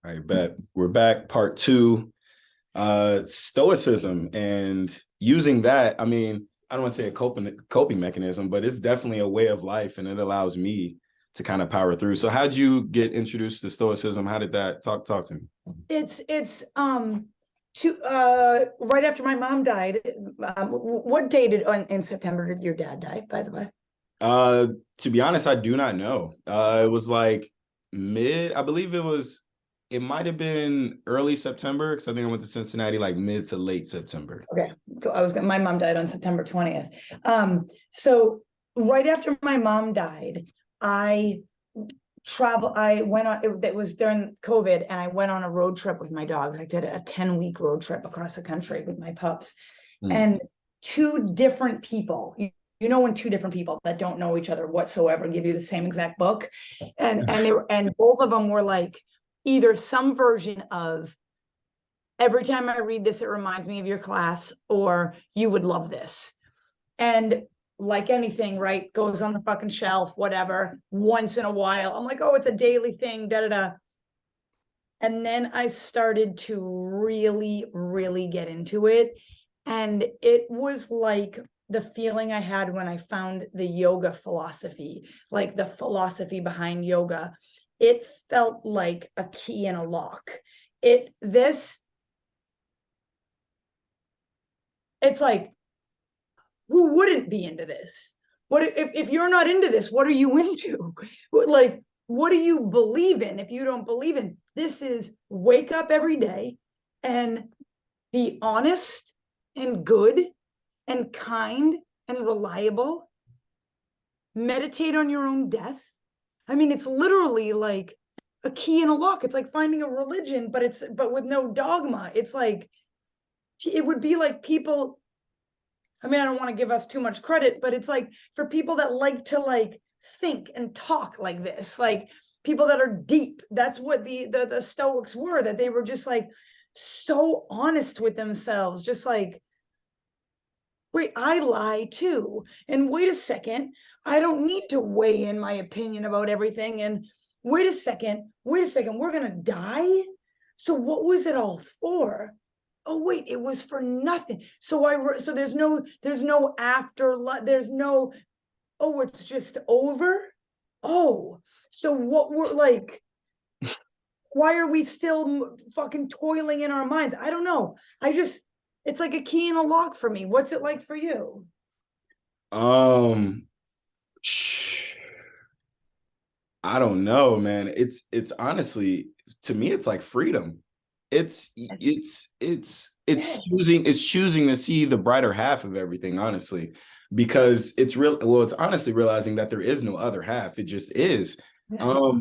I bet. We're back, part two, stoicism, and using that. I mean, I don't want to say a coping mechanism, but it's definitely a way of life, and it allows me to kind of power through. So, how'd you get introduced to stoicism? How did that talk to me? It's right after my mom died. What date in September did your dad die, by the way? Uh, to be honest, I do not know. It was like mid. I believe it was. It might have been early September because I think I went to Cincinnati like mid to late September. Okay, my mom died on September 20th. So right after my mom died, I went on, it was during COVID, and I went on a road trip with my dogs. I did a 10-week road trip across the country with my pups. Mm. And two different people, you know, when two different people that don't know each other whatsoever give you the same exact book, and both of them were like either some version of, every time I read this, it reminds me of your class, or you would love this. And like anything, right, goes on the fucking shelf, whatever, once in a while. I'm like, oh, it's a daily thing, da da da. And then I started to really, really get into it. And it was like the feeling I had when I found the yoga philosophy, like the philosophy behind yoga. It felt like a key in a lock. It's like, who wouldn't be into this? What if you're not into this? What are you into? Like, what do you believe in? If you don't believe in this, is wake up every day and be honest and good and kind and reliable. Meditate on your own death. I mean, it's literally like a key in a lock. It's like finding a religion, but with no dogma. It's like, it would be like people, I mean, I don't want to give us too much credit, but it's like for people that like to like think and talk like this, like people that are deep. That's what the Stoics were, that they were just like so honest with themselves, just like, wait, I lie too. And wait a second, I don't need to weigh in my opinion about everything. And wait a second, we're gonna die. So what was it all for? Oh wait, it was for nothing. So there's no after, there's no, oh, it's just over. Oh, so what we're like, why are we still fucking toiling in our minds? I don't know. It's like a key in a lock for me. What's it like for you? Um, I don't know, man. It's honestly, to me, it's like freedom. It's choosing to see the brighter half of everything, honestly, because it's real. Well, it's honestly realizing that there is no other half. It just is. Yeah.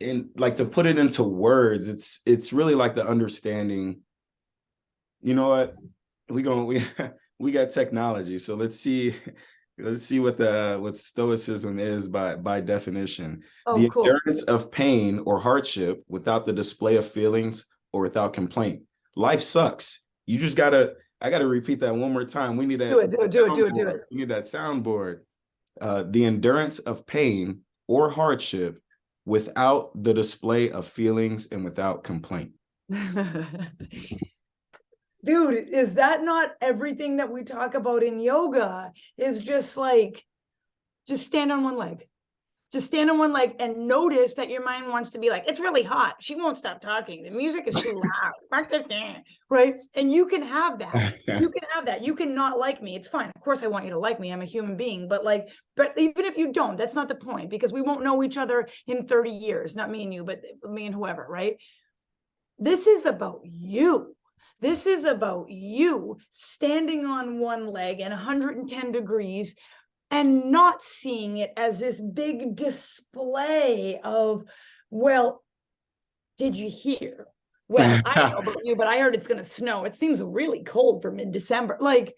And like, to put it into words, it's really like the understanding. You know what? We we got technology, so let's see what stoicism is by definition. Oh, The cool. endurance of pain or hardship without the display of feelings or without complaint. Life sucks. You just gotta. I gotta repeat that one more time. We need Do that it, do it, do it, do it, do soundboard. it. We need that soundboard. The endurance of pain or hardship without the display of feelings and without complaint. Dude, is that not everything that we talk about in yoga? Is just like, just stand on one leg. Just stand on one leg and notice that your mind wants to be like, it's really hot. She won't stop talking. The music is too loud. Right? And you can have that. You can have that. You can not like me. It's fine. Of course, I want you to like me. I'm a human being. But even if you don't, that's not the point, because we won't know each other in 30 years. Not me and you, but me and whoever, right? This is about you. This is about you standing on one leg and 110 degrees and not seeing it as this big display of, well, did you hear? Well, I don't know about you, but I heard it's going to snow. It seems really cold for mid-December. Like,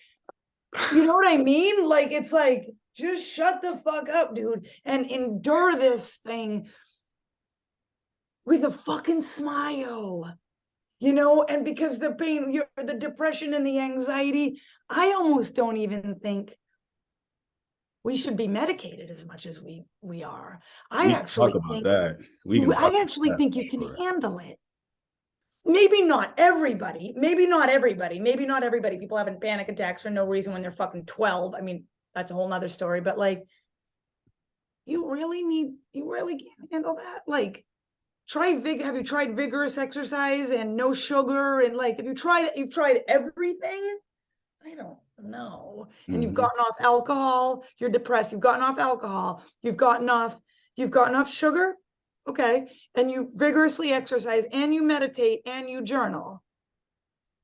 you know what I mean? Like, it's like, just shut the fuck up, dude, and endure this thing with a fucking smile. And because the pain, the depression and the anxiety, I almost don't even think we should be medicated as much as we are. I We can talk actually about think that. We can talk I about actually that think for you can sure. handle it. maybe not everybody, maybe not everybody, maybe not everybody. People having panic attacks for no reason when they're fucking 12. I mean, that's a whole nother story, but like, you really can't handle that. Like, have you tried vigorous exercise and no sugar? And like, you've tried everything? I don't know. And you've gotten off alcohol, you're depressed, you've gotten off alcohol, you've gotten off sugar. Okay. And you vigorously exercise and you meditate and you journal.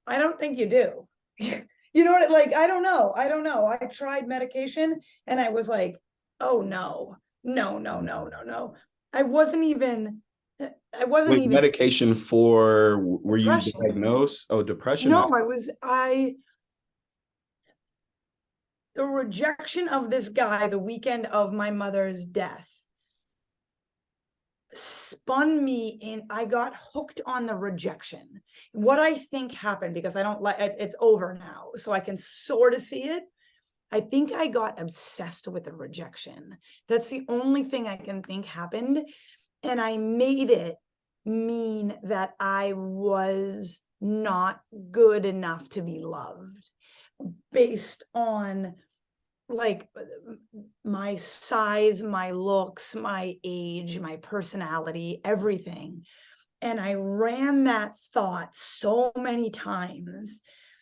I don't think you do. You know what? Like, I don't know. I tried medication and I was like, oh no, no. I wasn't even Wait, medication for, were you depression. diagnosed? Oh, depression. No, the rejection of this guy the weekend of my mother's death spun me in. I got hooked on the rejection. What I think happened, because I don't like it's over now, so I can sort of see it. I think I got obsessed with the rejection. That's the only thing I can think happened. And I made it mean that I was not good enough to be loved based on like my size, my looks, my age, my personality, everything. And I ran that thought so many times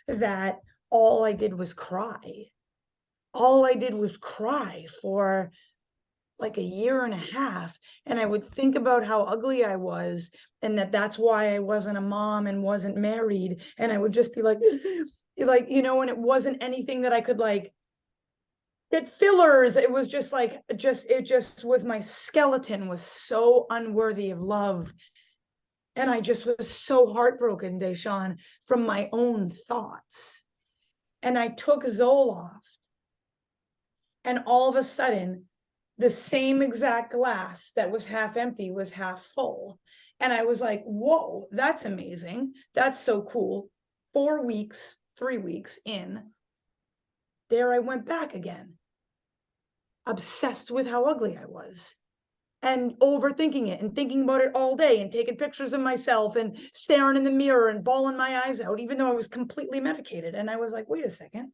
that all I did was cry. All I did was cry for like a year and a half. And I would think about how ugly I was and that's why I wasn't a mom and wasn't married. And I would just be like, and it wasn't anything that I could like get fillers. It was just like, it just was, my skeleton was so unworthy of love. And I just was so heartbroken, Deshawn, from my own thoughts. And I took Zoloft. And all of a sudden, the same exact glass that was half empty was half full. And I was like, whoa, that's amazing. That's so cool. 4 weeks, 3 weeks in, there I went back again, obsessed with how ugly I was and overthinking it and thinking about it all day and taking pictures of myself and staring in the mirror and bawling my eyes out, even though I was completely medicated. And I was like, wait a second.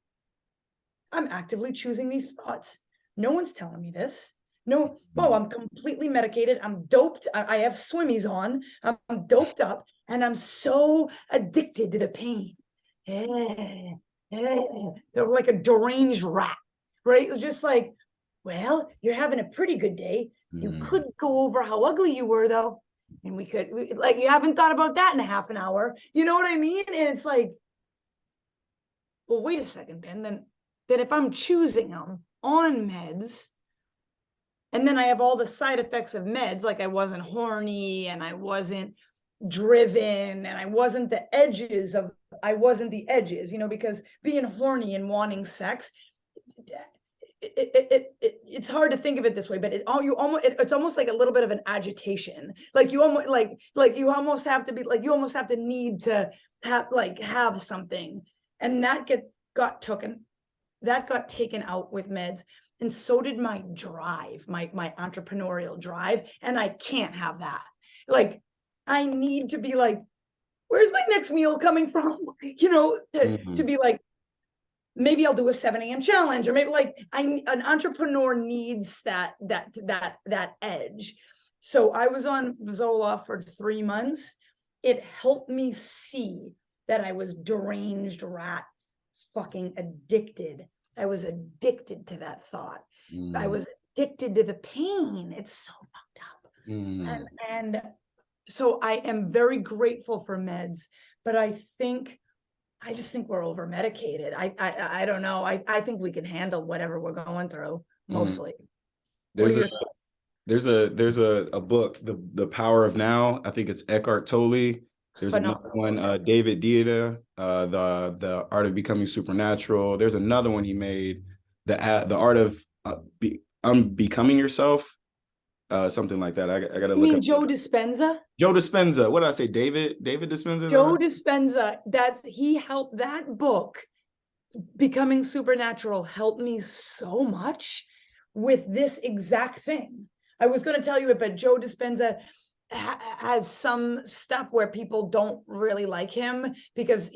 I'm actively choosing these thoughts. No one's telling me this. No, I'm completely medicated. I'm doped. I have swimmies on. I'm doped up and I'm so addicted to the pain. They're like a deranged rat, right? It's just like, well, you're having a pretty good day. You could go over how ugly you were though. And like, you haven't thought about that in a half an hour. You know what I mean? And it's like, well, wait a second, Ben, then if I'm choosing them on meds, and then I have all the side effects of meds, like I wasn't horny and I wasn't driven and I wasn't the edges, because being horny and wanting sex, it's hard to think of it this way, but it's almost like a little bit of an agitation. Like you almost you almost have to be like, you almost have to need to have something. And that got taken out with meds. And so did my drive, my entrepreneurial drive. And I can't have that. Like, I need to be like, where's my next meal coming from? To be like, maybe I'll do a 7 a.m. challenge, or maybe like an entrepreneur needs that edge. So I was on Zoloft for 3 months. It helped me see that I was deranged rat, fucking addicted. I was addicted to that thought. I was addicted to the pain. It's so fucked up. And so I am very grateful for meds, but I just think we're over medicated. I don't know. I think we can handle whatever we're going through mostly. There's a book, the Power of Now. I think it's Eckhart Tolle. There's another one, David Deida, the Art of Becoming Supernatural. There's another one he made, the Art of Becoming Yourself, something like that. I gotta look up. Joe Dispenza? Joe Dispenza. What did I say? David Dispenza? Joe Dispenza. He helped, that book, Becoming Supernatural, helped me so much with this exact thing. I was going to tell you it, but Joe Dispenza, has some stuff where people don't really like him because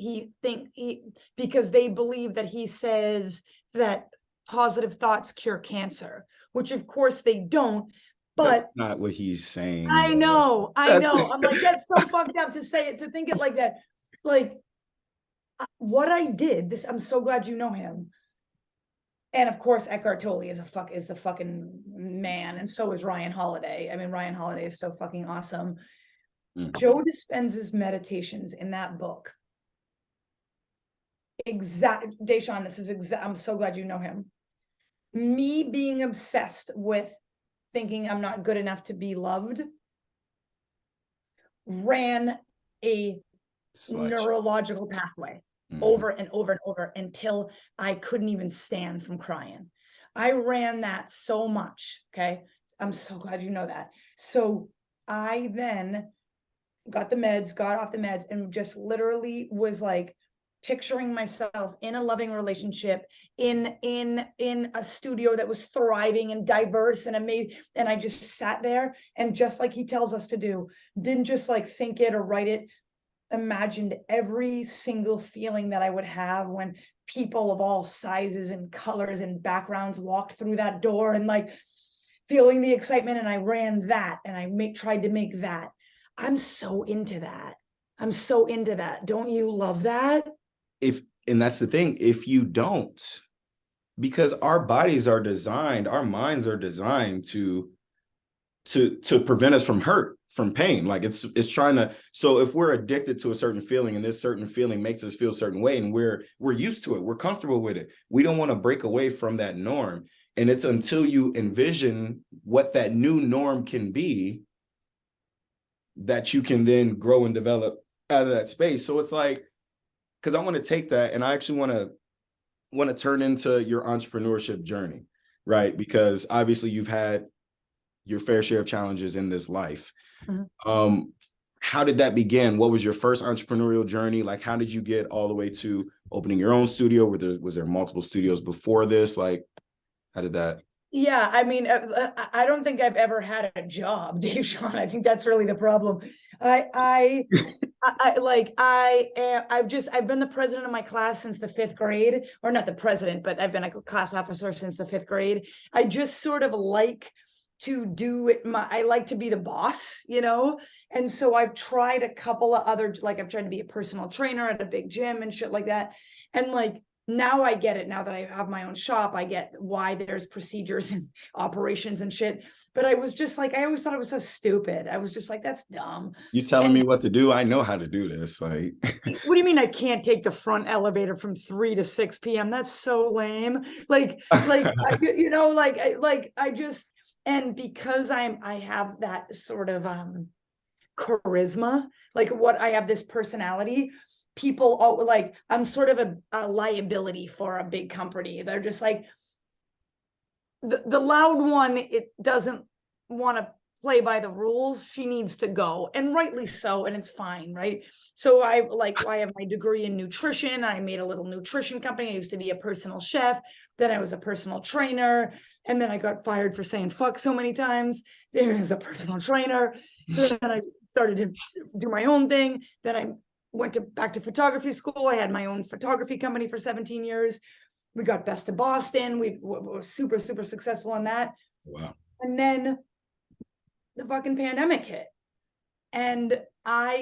because they believe that he says that positive thoughts cure cancer, which of course they don't. That's But not what he's saying, I though. know, I That's know. I'm like, that's so fucked up to say it, to think it like that. Like what I did, this, I'm so glad you know him. And of course, Eckhart Tolle is the fucking man, and so is Ryan Holiday. I mean, Ryan Holiday is so fucking awesome. Joe Dispenza's meditations in that book. Deshaun, this is exact. I'm so glad you know him. Me being obsessed with thinking I'm not good enough to be loved ran a neurological pathway over and over and over until I couldn't even stand from crying. I ran that so much. Okay. I'm so glad you know that. So I then got off the meds, and just literally was like picturing myself in a loving relationship in a studio that was thriving and diverse and amazing. And I just sat there and, just like he tells us to do, didn't just like think it or write it, imagined every single feeling that I would have when people of all sizes and colors and backgrounds walked through that door, and like feeling the excitement. And I ran that, and I tried to make that. I'm so into that. I'm so into that. Don't you love that? And that's the thing, if you don't, because our bodies are designed, our minds are designed to prevent us from hurt, from pain. Like it's trying to, so if we're addicted to a certain feeling, and this certain feeling makes us feel a certain way, and we're used to it, we're comfortable with it, we don't want to break away from that norm. And it's until you envision what that new norm can be that you can then grow and develop out of that space. So it's like, because I want to take that, and I actually want to turn into your entrepreneurship journey, right? Because obviously you've had your fair share of challenges in this life. How did that begin? What was your first entrepreneurial journey? Like, how did you get all the way to opening your own studio? Was there multiple studios before this? Like, how did that? Yeah, I mean, I don't think I've ever had a job, Dave Sean. I think that's really the problem. I've been the president of my class since the 5th grade, or not the president, but I've been a class officer since the 5th grade. I just sort of like to do it. I like to be the boss, you know? And so I've tried a couple of other, like I've tried to be a personal trainer at a big gym and shit like that. And like, now I get it. Now that I have my own shop, I get why there's procedures and operations and shit. But I was just like, I always thought it was so stupid. I was just like, that's dumb. You telling And me what to do? I know how to do this. Like, what do you mean I can't take the front elevator from 3 to 6 p.m.? That's so lame. I just, and because I have that sort of charisma, like what I have this personality, people like I'm sort of a liability for a big company. They're just like the loud one, it doesn't want to play by the rules. She needs to go, and rightly so, and it's fine, right? So I have my degree in nutrition. I made a little nutrition company. I used to be a personal chef, then I was a personal trainer, and then I got fired for saying fuck so many times there as a personal trainer. So then I started to do my own thing. Then I went back to photography school. I had my own photography company for 17 years. We got Best of Boston. We were super, super successful in that. wow. And then the fucking pandemic hit. And hold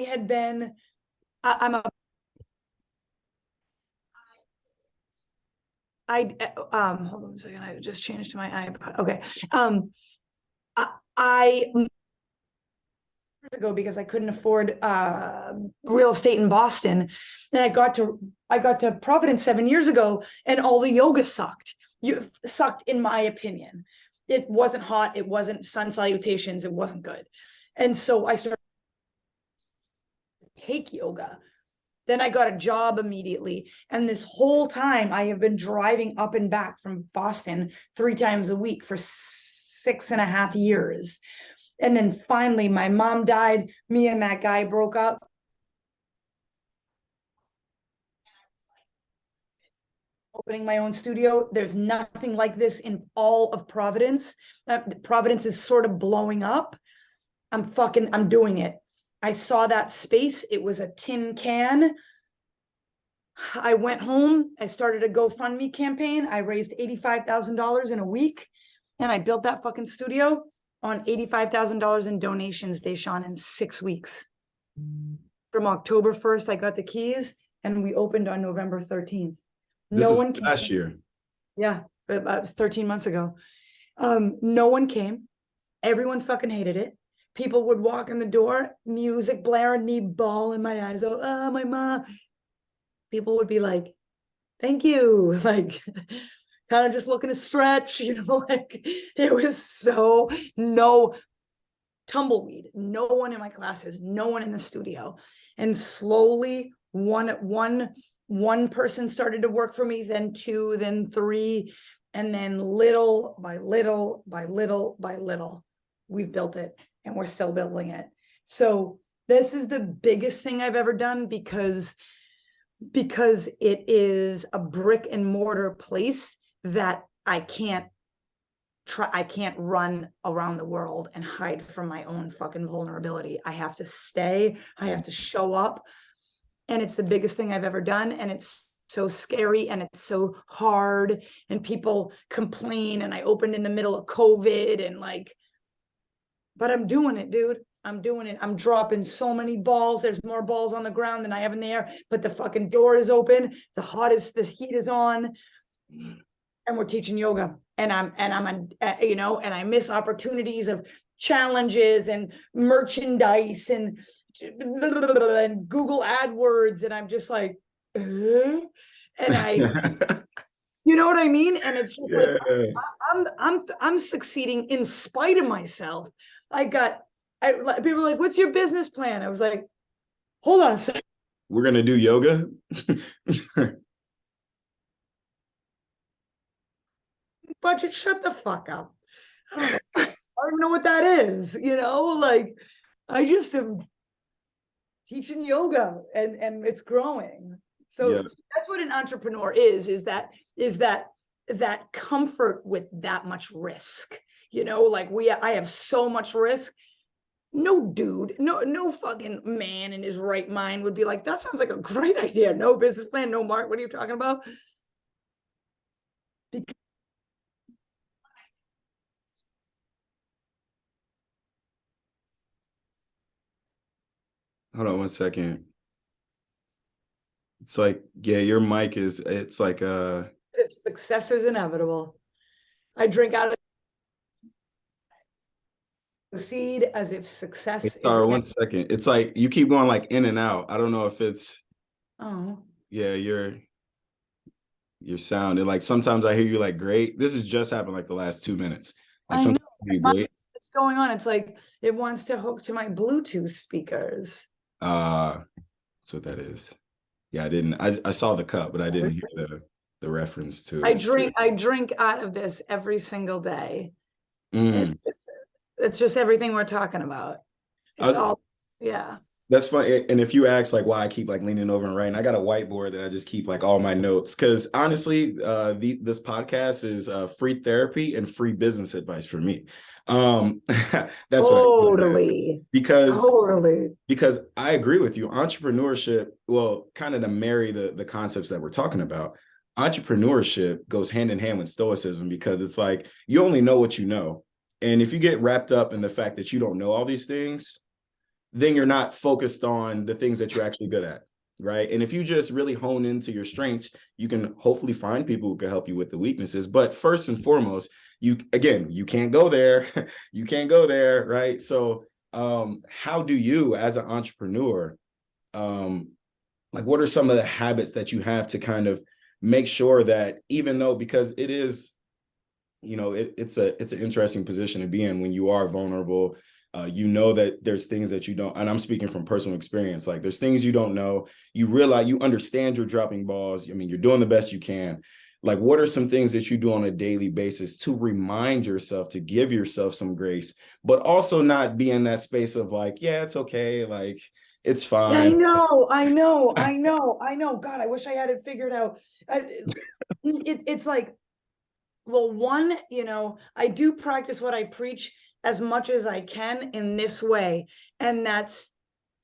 on a second. I just changed to my iPod. Okay. I ago because I couldn't afford real estate in Boston. Then I got to Providence 7 years ago, and all the yoga sucked. You sucked, in my opinion. It wasn't hot. It wasn't sun salutations. It wasn't good. And so I started to take yoga. Then I got a job immediately. And this whole time I have been driving up and back from Boston 3 times a week for 6.5 years. And then finally, my mom died. Me and that guy broke up. Opening my own studio. There's nothing like this in all of Providence. Providence is sort of blowing up. I'm doing it. I saw that space. It was a tin can. I went home. I started a GoFundMe campaign. I raised $85,000 in a week, and I built that fucking studio on $85,000 in donations, Deshaun, in 6 weeks. From October 1st, I got the keys, and we opened on November 13th. This No is one last came. year. Yeah, about 13 months ago. No one came. Everyone fucking hated it. People would walk in the door, music blaring, me bawling my eyes out. Oh, my mom. People would be like, thank you. Like, kind of just looking to stretch, like it was so no tumbleweed, no one in my classes, no one in the studio. And slowly one person started to work for me, then two, then three, and then little by little by little by little, we've built it, and we're still building it. So this is the biggest thing I've ever done, because it is a brick and mortar place that I can't run around the world and hide from my own fucking vulnerability. I have to stay, I have to show up. And it's the biggest thing I've ever done. And it's so scary, and it's so hard, and people complain. And I opened in the middle of COVID, and like, but I'm doing it, dude. I'm doing it. I'm dropping so many balls. There's more balls on the ground than I have in the air, but the fucking door is open. The heat is on, and we're teaching yoga. And and I miss opportunities of challenges and merchandise and Google AdWords. And I'm just like, and you know what I mean? And it's just like, I'm succeeding in spite of myself. People were like, what's your business plan? I was like, hold on a second. We're going to do yoga. Budget, shut the fuck up. I don't even know what that is. Like, I just am teaching yoga, and it's growing. So Yeah. that's what an entrepreneur is that comfort with that much risk. Like I have so much risk. No dude, no fucking man in his right mind would be like, that sounds like a great idea. No business plan, no mark. What are you talking about? Because Hold on one second. It's like, yeah, your mic is, it's like, success is inevitable. I drink out of the seed as if success is. sorry, one second. It's like, you keep going like in and out. I don't know if it's, yeah, your sound. Like sometimes I hear you like great. This has just happened like the last 2 minutes. Like I know. sometimes you great. What's going on? It's like it wants to hook to my Bluetooth speakers. That's what that is. Yeah, I saw the cup, but I didn't hear the reference to I it. drink out of this every single day. Mm. It's just everything we're talking about. Yeah. That's funny. And if you ask like why I keep like leaning over and writing, I got a whiteboard that I just keep like all my notes. Cause honestly, this podcast is free therapy and free business advice for me. That's totally. Because I agree with you. Entrepreneurship, well, kind of to marry the concepts that we're talking about, entrepreneurship goes hand in hand with stoicism, because it's like you only know what you know. And if you get wrapped up in the fact that you don't know all these things, then you're not focused on the things that you're actually good at, right? And if you just really hone into your strengths, you can hopefully find people who can help you with the weaknesses. But first and foremost, you can't go there. You can't go there, right? So how do you, as an entrepreneur, like what are some of the habits that you have to kind of make sure that, even though, because it is, it's an interesting position to be in when you are vulnerable. That there's things that you don't, and I'm speaking from personal experience, like there's things you don't know. You realize, you understand you're dropping balls. I mean, you're doing the best you can. Like, what are some things that you do on a daily basis to remind yourself, to give yourself some grace, but also not be in that space of like, yeah, it's okay. Like, it's fine. I know. God, I wish I had it figured out. It's like, well, one, I do practice what I preach. as much as I can in this way. And that's,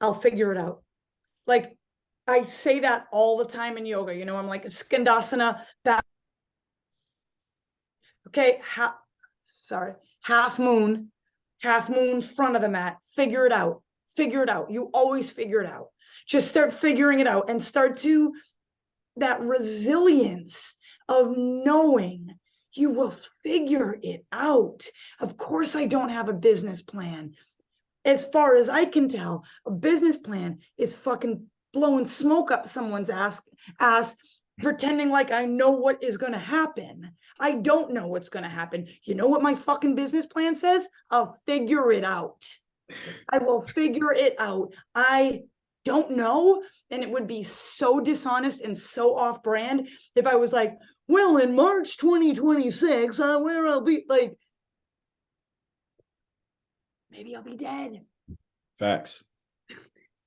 I'll figure it out. Like, I say that all the time in yoga, you know, I'm like skandasana, back. Okay, half moon, front of the mat, figure it out. Figure it out. You always figure it out. Just start figuring it out and start to that resilience of knowing you will figure it out. Of course, I don't have a business plan. As far as I can tell, a business plan is fucking blowing smoke up someone's ass, pretending like I know what is going to happen. I don't know what's going to happen. You know what my fucking business plan says? I'll figure it out. I will figure it out. I don't know. And it would be so dishonest and so off brand if I was like, well, in March 2026, where I'll be, like, maybe I'll be dead. Facts.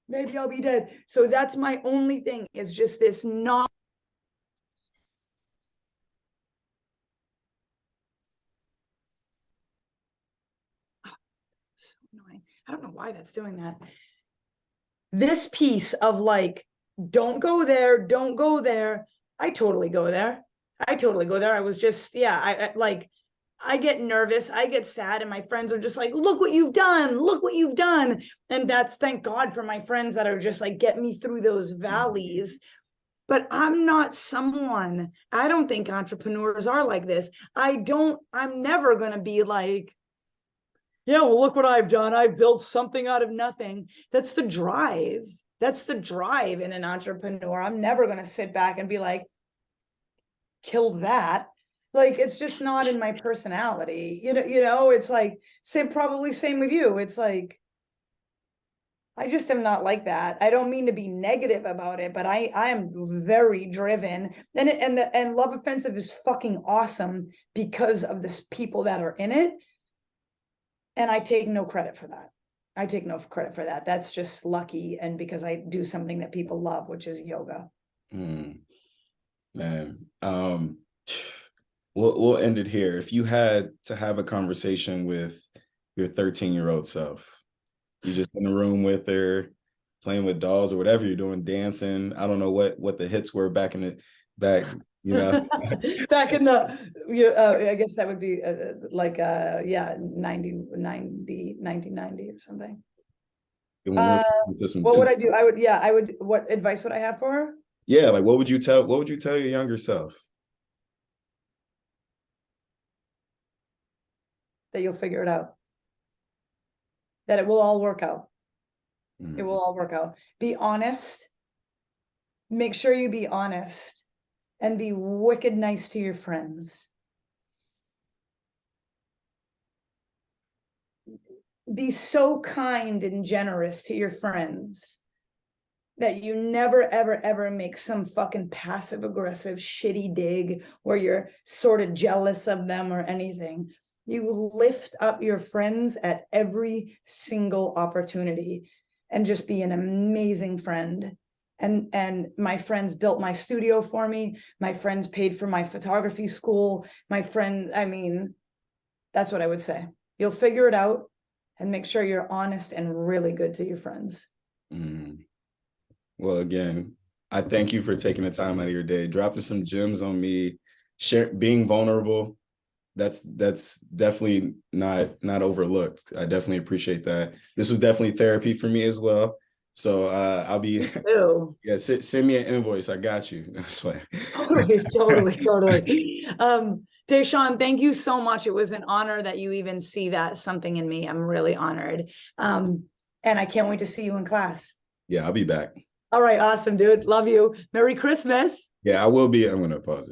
Maybe I'll be dead. So that's my only thing, is just this not. So annoying. I don't know why that's doing that. This piece of like, don't go there, don't go there. I totally go there. I totally go there. I was just, yeah, I like, I get nervous, I get sad, and my friends are just like, look what you've done, look what you've done. And that's, thank God for my friends that are just like, get me through those valleys. But I'm not someone, I don't think entrepreneurs are like this. I'm never going to be like, yeah, well, look what I've done. I've built something out of nothing. That's the drive. That's the drive in an entrepreneur. I'm never going to sit back and be like, kill that. Like, it's just not in my personality. You know, it's like, probably same with you. It's like, I just am not like that. I don't mean to be negative about it, but I am very driven. And Love Offensive is fucking awesome because of this people that are in it. And I take no credit for that. I take no credit for that. That's just lucky. And because I do something that people love, which is yoga. Man, we'll end it here. If you had to have a conversation with your 13-year-old self, you're just in a room with her, playing with dolls or whatever you're doing, dancing. I don't know what the hits were back, you know. Back in the, I guess that would be yeah, 1990 or something. What would I do? What advice would I have for her? Yeah, like what would you tell your younger self? That you'll figure it out. That it will all work out. It will all work out. Be honest. Make sure you be honest. And be wicked nice to your friends. Be so kind and generous to your friends that you never, ever, ever make some fucking passive aggressive shitty dig where you're sort of jealous of them or anything. You lift up your friends at every single opportunity and just be an amazing friend. And my friends built my studio for me. My friends paid for my photography school. I mean, that's what I would say. You'll figure it out and make sure you're honest and really good to your friends. Well, again, I thank you for taking the time out of your day, dropping some gems on me, being vulnerable. That's definitely not overlooked. I definitely appreciate that. This was definitely therapy for me as well. So I'll be yeah, send me an invoice. I got you. That's why. Totally. Deshaun, thank you so much. It was an honor that you even see that something in me. I'm really honored. And I can't wait to see you in class. Yeah, I'll be back. All right, awesome, dude. Love you. Merry Christmas. Yeah, I will be. I'm gonna pause it.